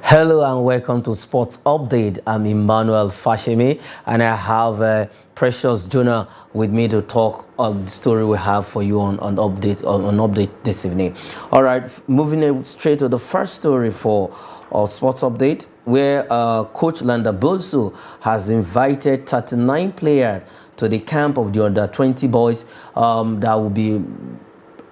Hello and welcome to Sports Update. I'm Emmanuel Fashemi and I have Precious Jonah with me to talk on the story we have for you on update this evening. All right, moving straight to the first story for Sports Update, where Coach Bosso has invited 39 players to the camp of the under-20 boys that will be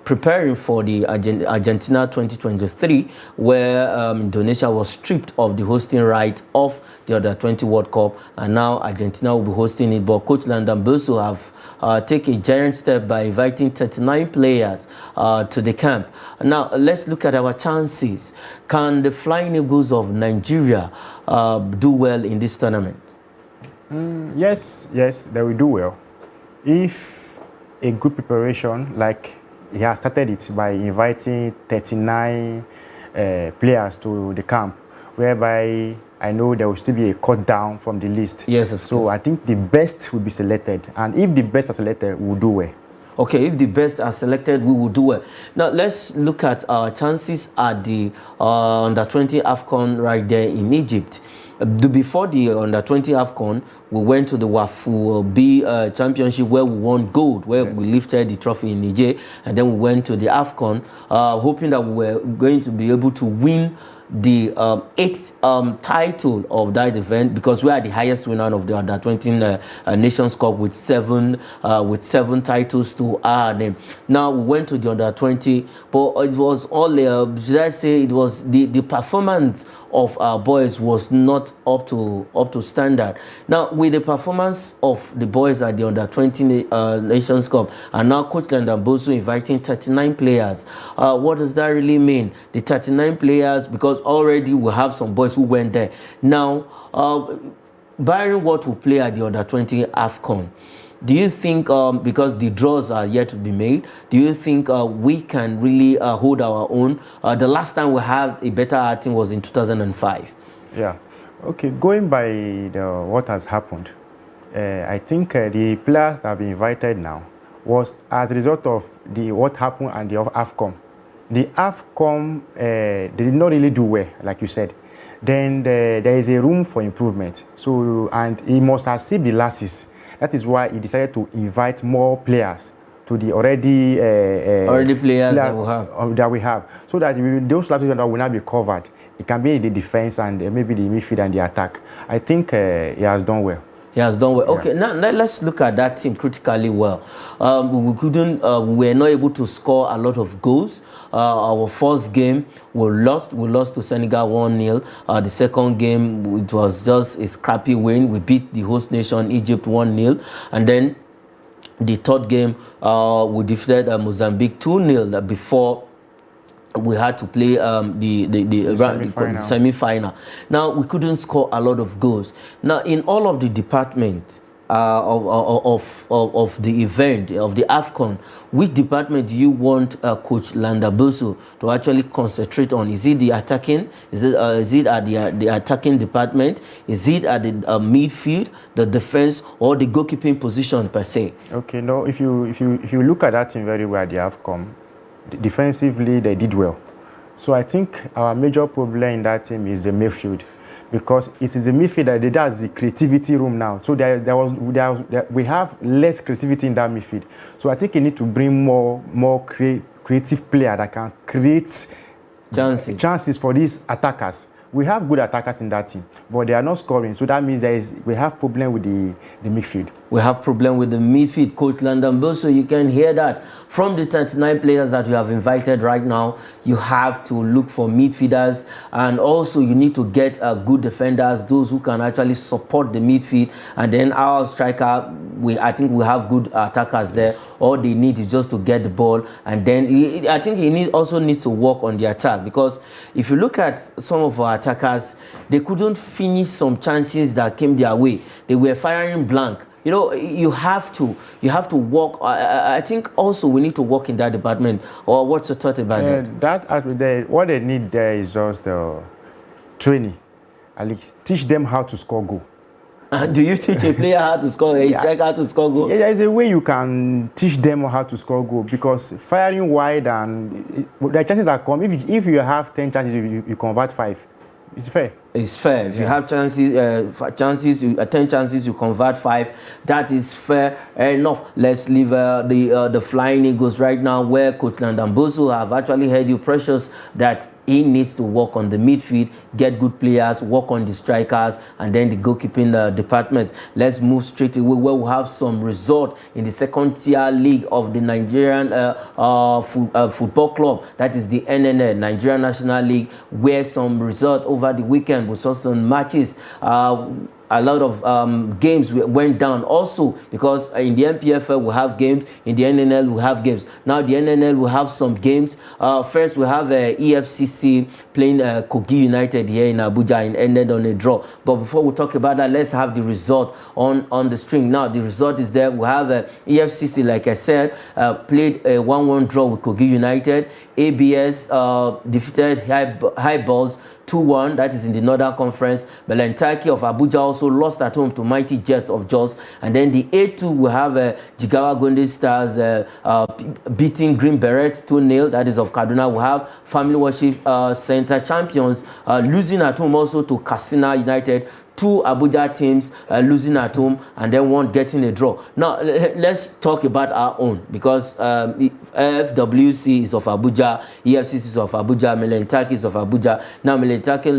preparing for the Argentina 2023, where Indonesia was stripped of the hosting right of the under-20 World Cup, and now Argentina will be hosting it. But Coach Bosso have taken a giant step by inviting 39 players to the camp. Now, let's look at our chances. Can the Flying Eagles of Nigeria do well in this tournament? Yes, they will do well. If a good preparation, like he has started it by inviting 39 players to the camp, whereby I know there will still be a cut down from the list. Yes, of so course. I think the best will be selected, and if the best are selected, we'll do well. Okay, if the best are selected, we will do well. Now, let's look at our chances at the under-20 AFCON right there in Egypt. Before the under-20 AFCON, we went to the WAFU B championship where we won gold, where we lifted the trophy in Niger, and then we went to the AFCON, hoping that we were going to be able to win the eighth title of that event, because we are the highest winner of the under-20 Nations Cup with seven titles to our name. Now we went to the under-20, but it was all should I say it was the performance of our boys was not up to standard. Now with the performance of the boys at the under-20 Nations Cup, and now Coach Bosso inviting 39 players, what does that really mean? The 39 players, because already we have some boys who went there. Now, barring what will play at the under-20 AFCON, do you think, because the draws are yet to be made, do you think we can really hold our own? The last time we had a better team was in 2005. Yeah. Okay, going by what has happened, I think the players that have been invited now was as a result of what happened and the AFCON. The AFCON, they did not really do well, like you said. Then there is a room for improvement. So, and he must have seen the losses. That is why he decided to invite more players to the already players that we have. So that those losses that will not be covered. It can be in the defense and maybe the midfield and the attack. I think he has done well. He has done well. Okay, now let's look at that team critically well. We were not able to score a lot of goals. Our first game, we lost to Senegal 1-0. The second game, it was just a scrappy win. We beat the host nation, Egypt 1-0. And then the third game, we defeated Mozambique 2-0 before we had to play the semi-final. Now we couldn't score a lot of goals. Now in all of the departments of the event of the AFCON, which department do you want Coach Bosso to actually concentrate on? Is it the attacking? Is it at the attacking department? Is it at the midfield, the defense, or the goalkeeping position per se? Okay, no. If you look at that team very well at the AFCON, defensively they did well. So I think our major problem in that team is the midfield, because it is the midfield that has the creativity room now. So we have less creativity in that midfield. So I think you need to bring more creative player that can create chances for these attackers. We have good attackers in that team, but they are not scoring. So that means we have problem with the midfield. We have problem with the midfield. Coach Bosso, you can hear that from the 39 players that you have invited right now. You have to look for midfielders, and also you need to get good defenders, those who can actually support the midfield. And then our striker, I think we have good attackers there. All they need is just to get the ball, and then I think he also needs to work on the attack, because if you look at some of our attackers, they couldn't finish some chances that came their way. They were firing blank. You know, you have to work. I think also we need to work in that department. Or what's your thought about that? What they need there is just the training. At least teach them how to score goal. Do you teach a player how to score, a striker how to score goal? Yeah, there is a way you can teach them how to score goal, because firing wide and the chances are come. If you have 10 chances, you convert 5. It's fair. It's fair. If you have chances, 10 chances, you convert 5. That is fair enough. Let's leave the Flying Eagles right now, where Coach Ladan Bosso have actually heard you precious that he needs to work on the midfield, get good players, work on the strikers, and then the goalkeeping department. Let's move straight away where we have some result in the second tier league of the Nigerian football club. That is the NNL, Nigerian National League, where some result over the weekend. We saw some matches. A lot of games went down also, because in the MPFL we have games, in the NNL we have games. Now the NNL will have some games. First we have EFCC playing Kogi United here in Abuja and ended on a draw. But before we talk about that, let's have the result on the string. Now the result is there. We have EFCC, like I said, played a 1-1 draw with Kogi United. ABS defeated High Balls 2-1, that is in the Northern Conference. Belentaki of Abuja also lost at home to Mighty Jets of Jos. And then the A2 will have Jigawa Golden Stars beating Green Berets 2-0, that is of Kaduna. We have Family Worship Center champions losing at home also to Katsina United. 2 Abuja teams losing at home, and then 1 getting a draw. Now let's talk about our own, because FWC is of Abuja, EFCC is of Abuja, Melentaki is of Abuja. Now Melentaki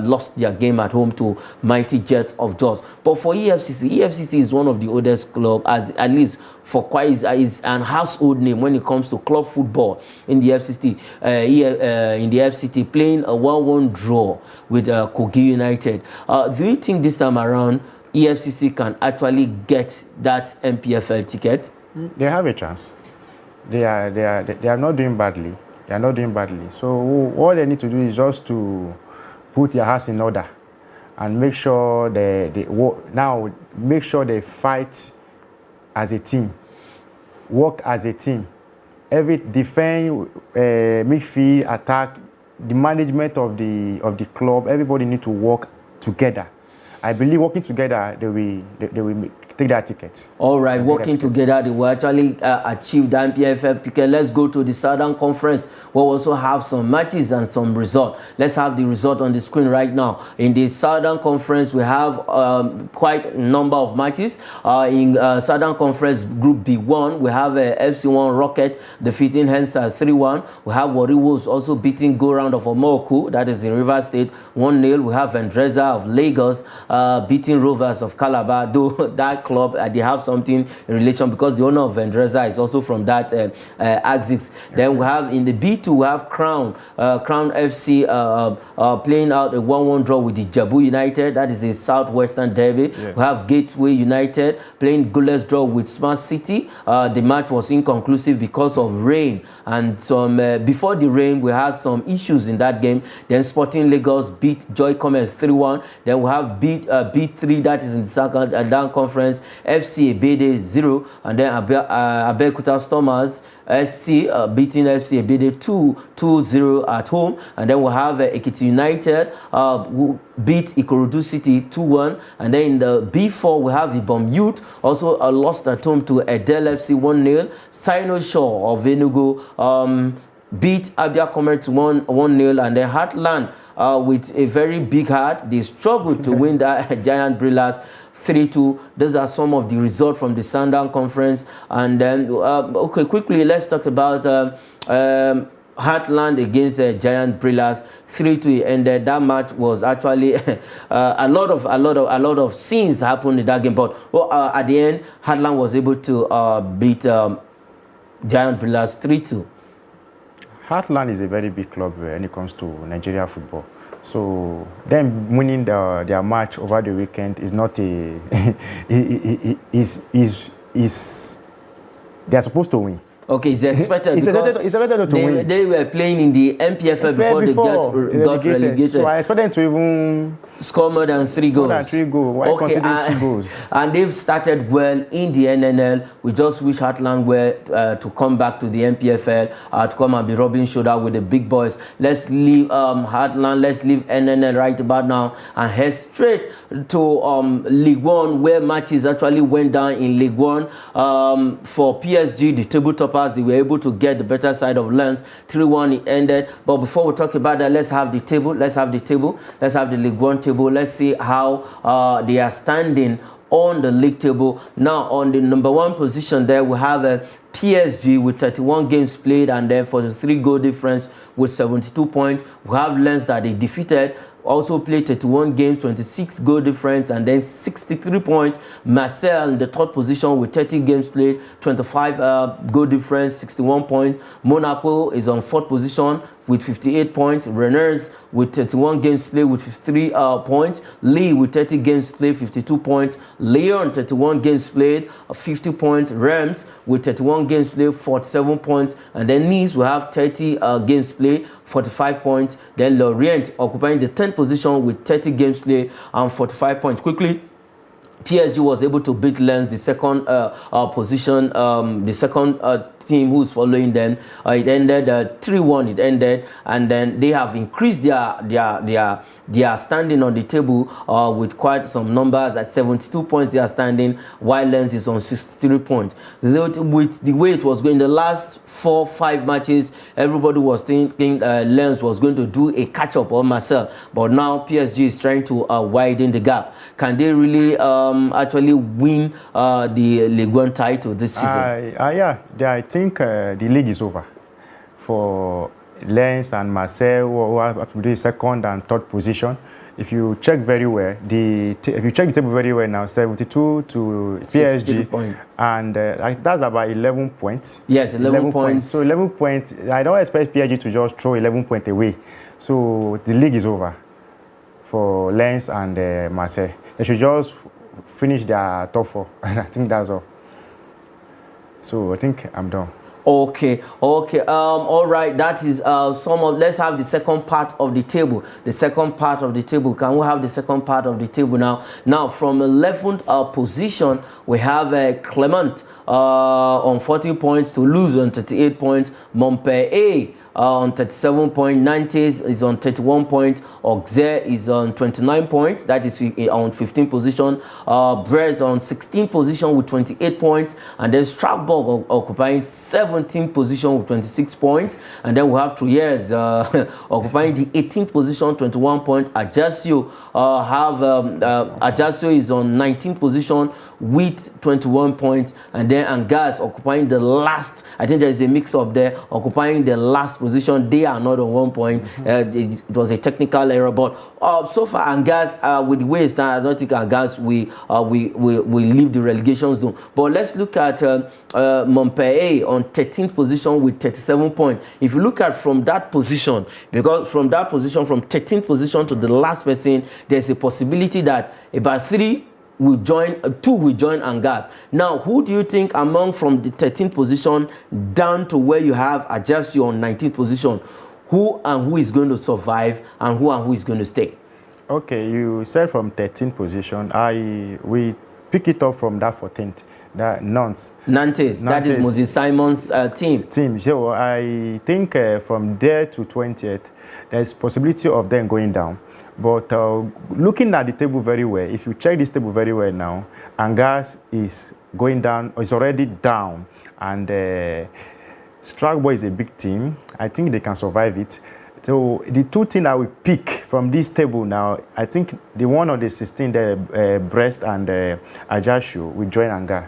lost their game at home to Mighty Jets of Jos. But for EFCC is one of the oldest clubs, as at least for quite is an household name when it comes to club football in the FCT. In the FCT, playing a 1-1 draw with Kogi United. Do you think this time around EFCC can actually get that MPFL ticket? They have a chance. They are not doing badly. They are not doing badly. So all they need to do is just to put their house in order and make sure make sure they fight as a team, work as a team. Every defense, midfield, attack, the management of the club, everybody need to work together. I believe working together, they will take that ticket. All right, working together, they will actually achieve the MPFL ticket. Let's go to the Southern Conference, where we also have some matches and some result. Let's have the result on the screen right now. In the Southern Conference, we have quite a number of matches. In Southern Conference Group B1, we have FC1 Rocket defeating Hensa 3-1. We have Warri Wolves also beating Go Round of Omoku, that is in Rivers State, 1-0. We have Vendreza of Lagos beating Rovers of Calabar, though that club they have something in relation, because the owner of Vendreza is also from that axis. Then we have in the B2 we have Crown FC playing out a 1-1 draw with the Jabu United, that is a Southwestern derby. We have Gateway United playing goalless draw with Smart City. The match was inconclusive because of rain, and some before the rain we had some issues in that game. Then Sporting Lagos beat Joy Commerce 3-1. Then we have B3, that is in the second down conference, FC Ebede 0, and then Abeokuta Stormers SC beating FC Ebede 2-0 at home. And then we'll have Ekiti United who beat Ikorodu City 2-1. And then in the B4 we have Ibom Youth also lost at home to Edel FC 1-0. Sino Shaw of Enugu beat Abia Commerce 1-0, and then Heartland with a very big heart, they struggled to win that Giant Brillas 3-2. Those are some of the results from the Southern Conference. And then okay, quickly let's talk about Heartland against Giant Brillas 3-2 ended. That match was actually a lot of scenes happened in that game, but at the end Heartland was able to beat Giant Brillas 3-2. Heartland is a very big club when it comes to Nigeria football. So them winning their match over the weekend is not a they are supposed to win. Okay, it's expected because it's expected to win. They were playing in the MPFL before they got relegated. So I expect them to even score more than 3 goals. More than 3 goals. Why consider 2 goals? And they've started well in the NNL. We just wish Heartland were to come back to the MPFL, to come and be rubbing shoulder with the big boys. Let's leave Heartland, let's leave NNL right about now and head straight to League One, where matches actually went down in League One. For PSG, the table topper pass. They were able to get the better side of Lens. 3-1 it ended. But before we talk about that, let's have the table. Let's have the League One table. Let's see how they are standing on the league table. Now on the number 1 position there we have a PSG with 31 games played and then 43 goal difference with 72 points. We have Lens that they defeated, also played 31 games, 26 goal difference and then 63 points. Marseille in the 3rd position with 30 games played, 25 goal difference, 61 points. Monaco is on 4th position with 58 points. Rennes with 31 games played with 53 points. Lille with 30 games played, 52 points. Lyon 31 games played, 50 points. Reims with 31 games played, 47 points. And then Nice will have 30 games played, 45 points. Then Lorient occupying the 10th position with 30 games played and 45 points. Quickly, PSG was able to beat Lens, the 2nd position, the 2nd team who's following them. It ended 3-1. It ended, and then they have increased their standing on the table with quite some numbers. At 72 points they are standing, while Lens is on 63 points. With the way it was going, the last 4-5 matches, everybody was thinking Lens was going to do a catch-up on Marseille, but now PSG is trying to widen the gap. Can they really actually win the Ligue 1 title this season? Yeah, I think the league is over for Lens and Marseille, who are up to the 2nd and 3rd position. If you check very well, if you check the table very well now, 72 to PSG, and that's about 11 points. Yes, 11 points. So 11 points. I don't expect PSG to just throw 11 points away. So the league is over for Lens and Marseille. They should just finish their top 4, and I think that's all. So I think I'm done. Okay. All right. That is some of. Let's have the second part of the table. The second part of the table. Can we have the second part of the table now? Now, from 11th position, we have Clement on 40 points, Toulouse on 38 points, Montpellier on 37 points, Nantes is on 31 points, Auxerre is on 29 points, that is on 15th position, Brest on 16th position with 28 points, and then Strasbourg occupying 17th position with 26 points, and then we have Troyes occupying the 18th position, 21 points. Ajaccio Ajaccio is on 19th position with 21 points, and then Angers occupying the last. I think there is a mix up there, occupying the last position. They are not on 1 point. It was a technical error, but so far Angers with the way it's done, I don't think Angers we leave the relegation zone. But let's look at Montpellier on 13th position with 37 points. If you look at from that position, because from that position, from 13th position to the last person, there's a possibility that about 2 will join Angers. Now, who do you think among from the 13th position down to where you have Ajaccio on 19th position, who is going to survive and who is going to stay? Okay, you said from 13th position. We pick it up from that 14th. That Nantes. That is Moses Simon's team. So I think from there to 20th, there's possibility of them going down. But looking at the table very well, if you check this table very well now, Angers is going down, is already down, and Strasbourg is a big team. I think they can survive it. So the 2 things I will pick from this table now, I think the one on the 16th, Brest and Ajaccio will join Angers.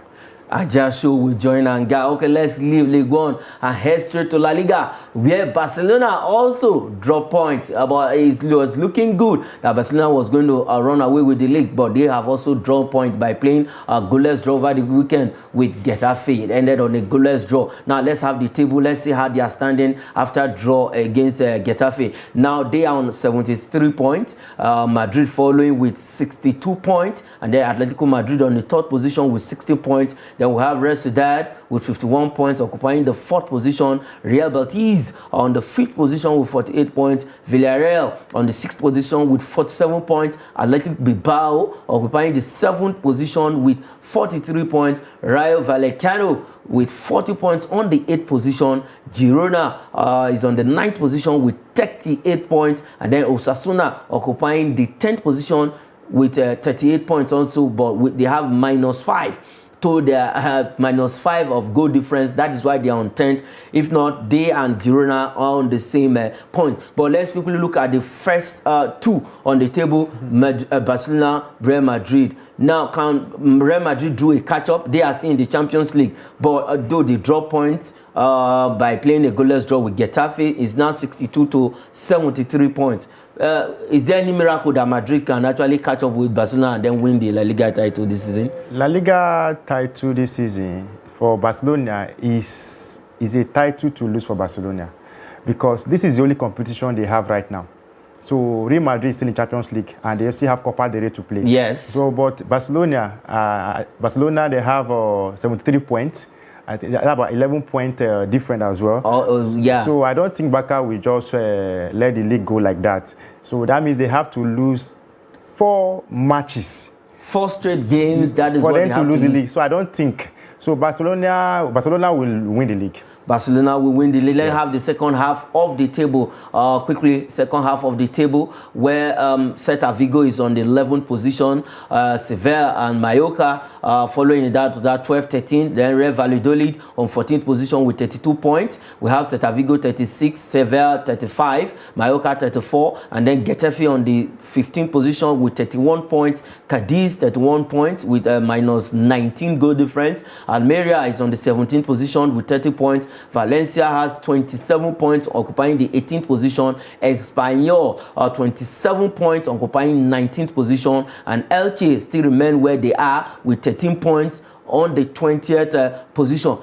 Ajaccio will join Angers. Okay, let's leave Ligue 1 and head straight to La Liga, where Barcelona also dropped points. But it was looking good that Barcelona was going to run away with the league, but they have also drawn points by playing a goalless draw over the weekend with Getafe. It ended on a goalless draw. Now let's have the table. Let's see how they are standing after draw against Getafe. Now they are on 73 points. Madrid following with 62 points, and then Atletico Madrid on the 3rd position with 60 points. Then we have Real Sociedad with 51 points, occupying the 4th position. Real Betis on the 5th position with 48 points. Villarreal on the 6th position with 47 points. Athletic Bilbao occupying the 7th position with 43 points. Rayo Vallecano with 40 points on the 8th position. Girona is on the 9th position with 38 points. And then Osasuna occupying the 10th position with 38 points also, but they have -5. to their -5 of goal difference. That is why they are on 10th. If not, they and Girona are on the same point. But let's quickly look at the first two on the table, Barcelona, Real Madrid. Now, can Real Madrid do a catch-up? They are still in the Champions League, but though they drop points by playing a goalless draw with Getafe, is now 62 to 73 points. Is there any miracle that Madrid can actually catch up with Barcelona and then win the La Liga title this season? La Liga title this season for Barcelona is a title to lose for Barcelona, because this is the only competition they have right now. So Real Madrid is still in Champions League and they still have Copa del Rey to play. Yes. So, but Barcelona, they have 73 points. I think about 11-point different as well. Yeah. So I don't think Barca will just let the league go like that. So that means they have to lose 4 matches. 4 straight games. That is for what them they to have lose the league. So I don't think. So Barcelona will win the league. Barcelona will win the league. Let's have the second half of the table. Quickly, second half of the table, where Celta Vigo is on the 11th position. Sevilla and Mallorca following that 12-13. Then Real Valladolid on 14th position with 32 points. We have Celta Vigo 36, Sevilla 35, Mallorca 34, and then Getafe on the 15th position with 31 points. Cadiz 31 points with a -19 goal difference. Almeria is on the 17th position with 30 points. Valencia has 27 points, occupying the 18th position. Espanyol 27 points, occupying 19th position. And Elche still remain where they are with 13 points on the 20th position.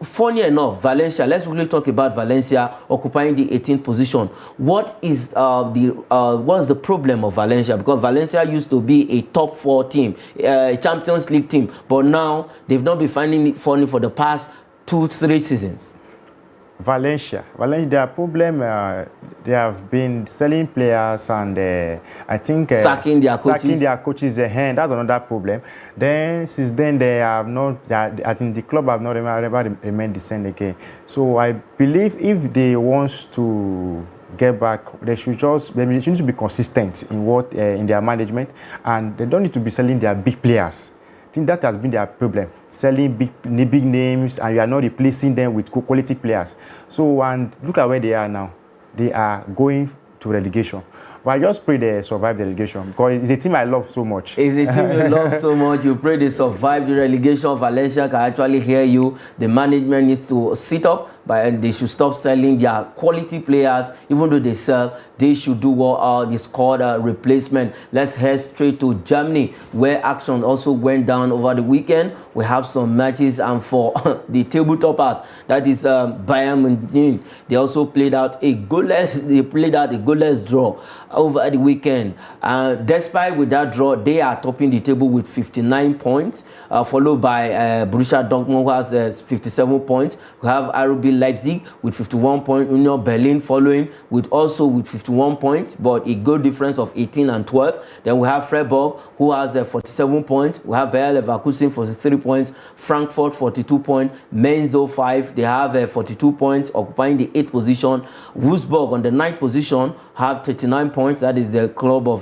Funny enough, Valencia, let's really talk about Valencia occupying the 18th position. What is what's the problem of Valencia? Because Valencia used to be a top 4 team, a Champions League team, but now they've not been finding it funny for the past 2-3 seasons. Valencia, their problem, they have been selling players and I think sacking their coaches. That's another problem. Then since then they have not. I think the club have not ever remained the same again. So I believe if they want to get back, they should need to be consistent in in their management, and they don't need to be selling their big players. I think that has been their problem. Selling big names, and you are not replacing them with quality players. So, and look at where they are now. They are going to relegation. But I just pray they survive the relegation, because it's a team I love so much. It's a team you love so much. You pray they survive the relegation. Valencia can actually hear you. The management needs to sit up, but they should stop selling their quality players. Even though they sell, they should do what is called a replacement. Let's head straight to Germany, where action also went down over the weekend. We have some matches, and for the table toppers, that is Bayern Munich, they also played out a goalless draw over the weekend. Despite with that draw, they are topping the table with 59 points, followed by Borussia Dortmund, who has 57 points. We have RB Leipzig with 51 points, Union Berlin following with 51 points, but a goal difference of 18 and 12. Then we have Freiburg, who has 47 points. We have Bayer Leverkusen 43 points, Frankfurt 42 points, Mainz 05, they have 42 points, occupying the 8th position. Wolfsburg on the 9th position have 39 points. That is the club of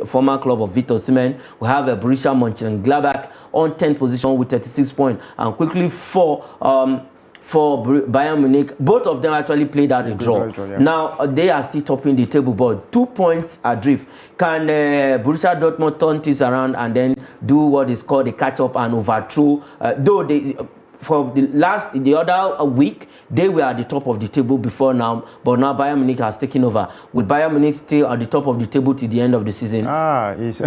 former club of Victor Osimhen. We have Borussia Mönchengladbach on 10th position with 36 points. And quickly for Bayern Munich, both of them actually played out a draw. Yeah. Now they are still topping the table, but 2 points adrift. Can Borussia Dortmund turn this around and then do what is called a catch-up and overthrow? Though they, for the other week, they were at the top of the table before now, but now Bayern Munich has taken over. Will Bayern Munich stay at the top of the table till the end of the season? It's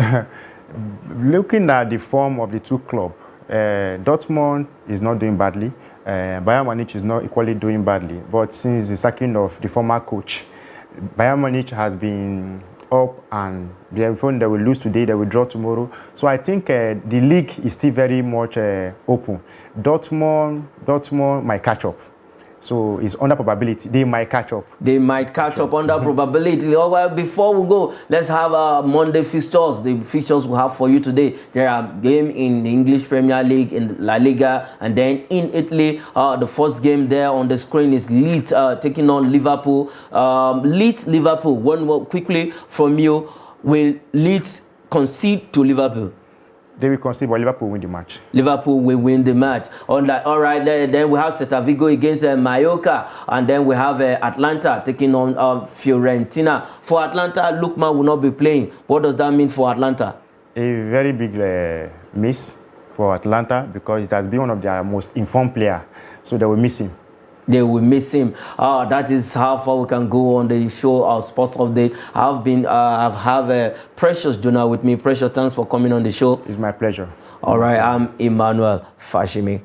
looking at the form of the two clubs, Dortmund is not doing badly. Bayern Munich is not equally doing badly, but since the sacking of the former coach, Bayern Munich has been up, and they will lose today, they will draw tomorrow. So I think the league is still very much open. Dortmund might catch up. So it's under probability. They might catch up. They might catch up under probability. Oh, well, before we go, let's have Monday fixtures. The fixtures we have for you today. There are games in the English Premier League, in La Liga, and then in Italy, the first game there on the screen is Leeds taking on Liverpool. Leeds-Liverpool. One more quickly from you. Will Leeds concede to Liverpool? They will concede, but Liverpool win the match. Liverpool will win the match. All right, then we have Celta Vigo against Mallorca, and then we have Atlanta taking on Fiorentina. For Atlanta, Lookman will not be playing. What does that mean for Atlanta? A very big miss for Atlanta because it has been one of their most informed players, so they will miss him. They will miss him. That is how far we can go on the show, our sports update. I've have Precious Jonah with me. Precious, thanks for coming on the show. It's my pleasure. All right, I'm Emmanuel Fashimi.